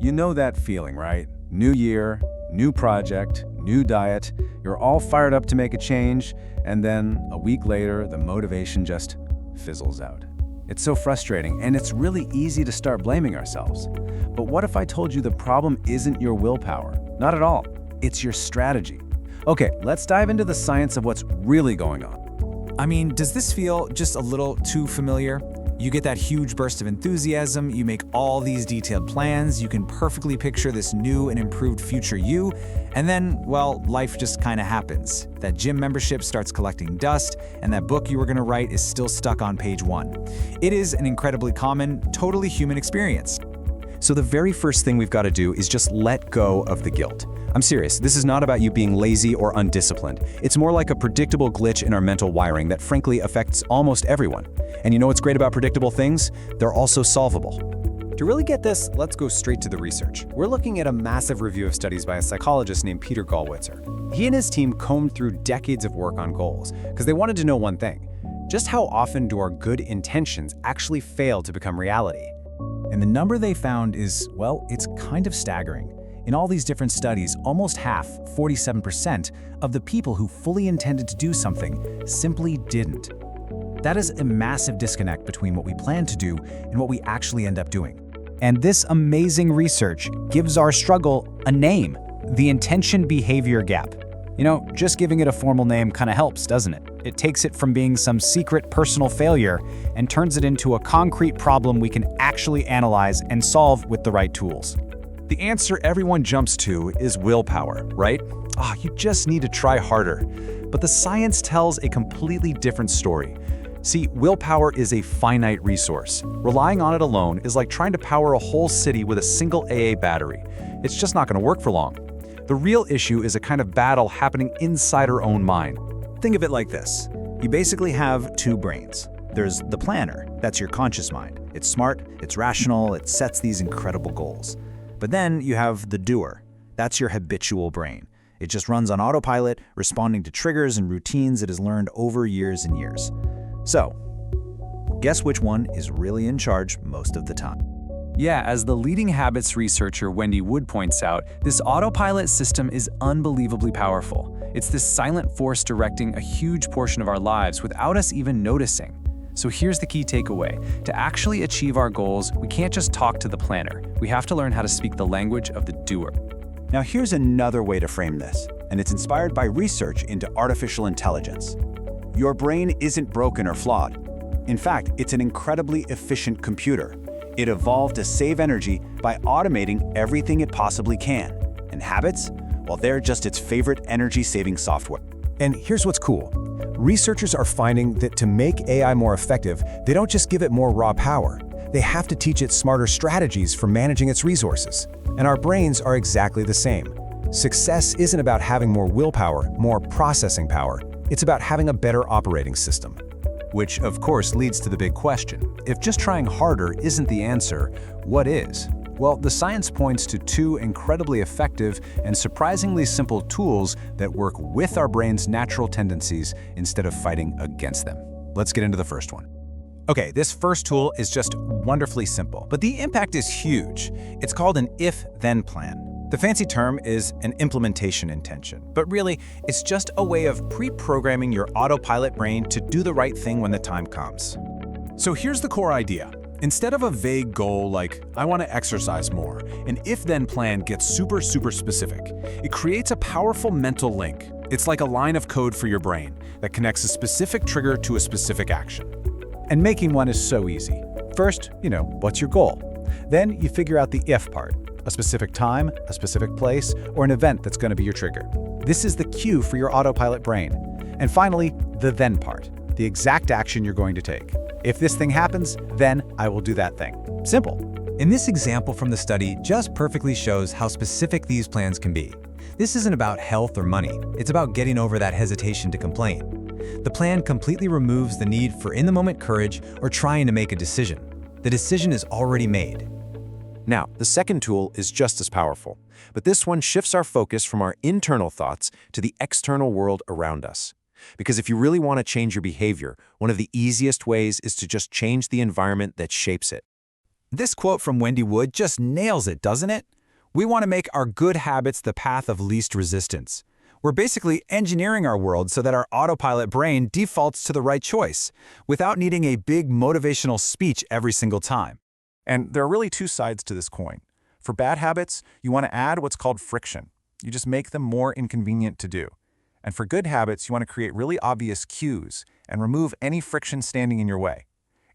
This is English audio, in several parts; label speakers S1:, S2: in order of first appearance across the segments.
S1: You know that feeling, right? New year, new project, new diet. You're all fired up to make a change, and then a week later, the motivation just fizzles out. It's so frustrating, and it's really easy to start blaming ourselves. But what if I told you the problem isn't your willpower? Not at all. It's your strategy. Okay, let's dive into the science of what's really going on.
S2: I mean, does this feel just a little too familiar? You get that huge burst of enthusiasm, you make all these detailed plans, you can perfectly picture this new and improved future you, and then, well, life just kind of happens. That gym membership starts collecting dust, and that book you were going to write is still stuck on page 1. It is an incredibly common, totally human experience.
S3: So the very first thing we've got to do is just let go of the guilt. I'm serious, this is not about you being lazy or undisciplined. It's more like a predictable glitch in our mental wiring that frankly affects almost everyone. And you know what's great about predictable things? They're also solvable. To really get this, let's go straight to the research. We're looking at a massive review of studies by a psychologist named Peter Gallwitzer. He and his team combed through decades of work on goals because they wanted to know one thing: just how often do our good intentions actually fail to become reality? And the number they found is, well, it's kind of staggering. In all these different studies, almost half, 47%, of the people who fully intended to do something simply didn't. That is a massive disconnect between what we plan to do and what we actually end up doing. And this amazing research gives our struggle a name: the intention-behavior gap. You know, just giving it a formal name kind of helps, doesn't it? It takes it from being some secret personal failure and turns it into a concrete problem we can actually analyze and solve with the right tools.
S1: The answer everyone jumps to is willpower, right? You just need to try harder. But the science tells a completely different story. See, willpower is a finite resource. Relying on it alone is like trying to power a whole city with a single AA battery. It's just not going to work for long. The real issue is a kind of battle happening inside our own mind.
S3: Think of it like this. You basically have two brains. There's the planner, that's your conscious mind. It's smart, it's rational, it sets these incredible goals. But then you have the doer. That's your habitual brain. It just runs on autopilot, responding to triggers and routines it has learned over years and years. So, guess which one is really in charge most of the time?
S1: Yeah, as the leading habits researcher Wendy Wood points out, this autopilot system is unbelievably powerful. It's this silent force directing a huge portion of our lives without us even noticing. So here's the key takeaway. To actually achieve our goals, we can't just talk to the planner. We have to learn how to speak the language of the doer.
S3: Now here's another way to frame this, and it's inspired by research into artificial intelligence. Your brain isn't broken or flawed. In fact, it's an incredibly efficient computer. It evolved to save energy by automating everything it possibly can. And habits? Well, they're just its favorite energy-saving software.
S4: And here's what's cool. Researchers are finding that to make AI more effective, they don't just give it more raw power. They have to teach it smarter strategies for managing its resources. And our brains are exactly the same. Success isn't about having more willpower, more processing power. It's about having a better operating system.
S1: Which, of course, leads to the big question. If just trying harder isn't the answer, what is? Well, the science points to two incredibly effective and surprisingly simple tools that work with our brain's natural tendencies instead of fighting against them. Let's get into the first one.
S2: Okay, this first tool is just wonderfully simple, but the impact is huge. It's called an if-then plan. The fancy term is an implementation intention, but really, it's just a way of pre-programming your autopilot brain to do the right thing when the time comes.
S1: So here's the core idea. Instead of a vague goal like, I want to exercise more, an if-then plan gets super specific. It creates a powerful mental link. It's like a line of code for your brain that connects a specific trigger to a specific action.
S4: And making one is so easy. First, what's your goal? Then you figure out the if part, a specific time, a specific place, or an event that's going to be your trigger. This is the cue for your autopilot brain. And finally, the then part, the exact action you're going to take. If this thing happens, then I will do that thing. Simple.
S2: And this example from the study just perfectly shows how specific these plans can be. This isn't about health or money. It's about getting over that hesitation to complain. The plan completely removes the need for in-the-moment courage or trying to make a decision. The decision is already made.
S3: Now, the second tool is just as powerful, but this one shifts our focus from our internal thoughts to the external world around us. Because if you really want to change your behavior, one of the easiest ways is to just change the environment that shapes it.
S2: This quote from Wendy Wood just nails it, doesn't it? We want to make our good habits the path of least resistance. We're basically engineering our world so that our autopilot brain defaults to the right choice, without needing a big motivational speech every single time.
S5: And there are really two sides to this coin. For bad habits, you want to add what's called friction. You just make them more inconvenient to do. And for good habits, you want to create really obvious cues and remove any friction standing in your way.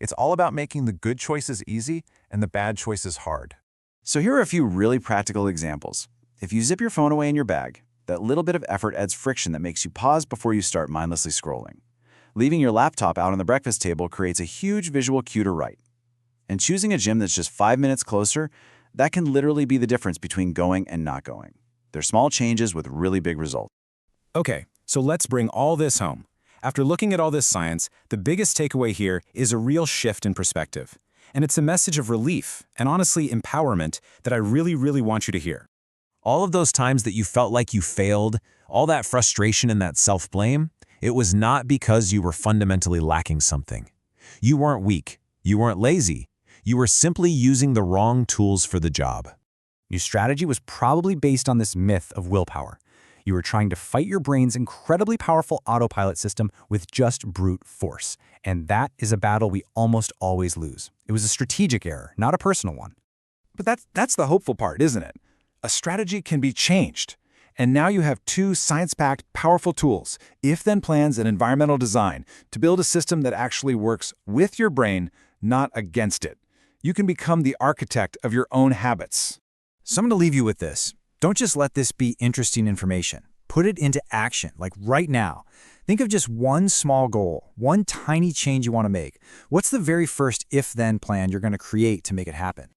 S5: It's all about making the good choices easy and the bad choices hard.
S3: So here are a few really practical examples. If you zip your phone away in your bag, that little bit of effort adds friction that makes you pause before you start mindlessly scrolling. Leaving your laptop out on the breakfast table creates a huge visual cue to write. And choosing a gym that's just 5 minutes closer, that can literally be the difference between going and not going. They're small changes with really big results.
S1: Okay, so let's bring all this home. After looking at all this science, the biggest takeaway here is a real shift in perspective. And it's a message of relief and honestly empowerment that I really want you to hear. All of those times that you felt like you failed, all that frustration and that self-blame, it was not because you were fundamentally lacking something. You weren't weak. You weren't lazy. You were simply using the wrong tools for the job.
S2: Your strategy was probably based on this myth of willpower. You were trying to fight your brain's incredibly powerful autopilot system with just brute force. And that is a battle we almost always lose. It was a strategic error, not a personal one.
S4: But that's the hopeful part, isn't it? A strategy can be changed. And now you have two science-packed, powerful tools, if-then plans and environmental design, to build a system that actually works with your brain, not against it. You can become the architect of your own habits.
S2: So I'm going to leave you with this. Don't just let this be interesting information. Put it into action, like right now. Think of just one small goal, one tiny change you want to make. What's the very first if-then plan you're going to create to make it happen?